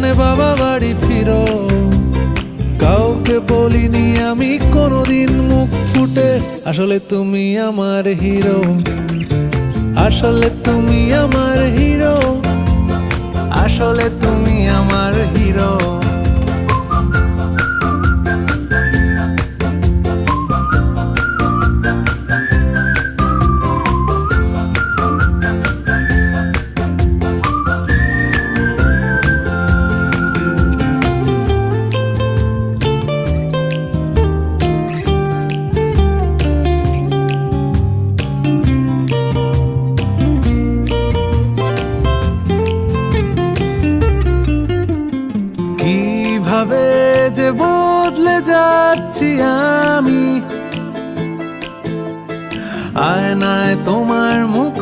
সাবধানে বাবা বাড়ি ফিরো। কাউকে বলিনি আমি কোনোদিন মুখ ফুটে, আসলে তুমি আমার হিরো, আসলে তুমি আমার হিরো, আসলে তুমি আমার হিরো। কিভাবে যে বদলে যাচ্ছি আমি, আয়নায় তোমার মুখ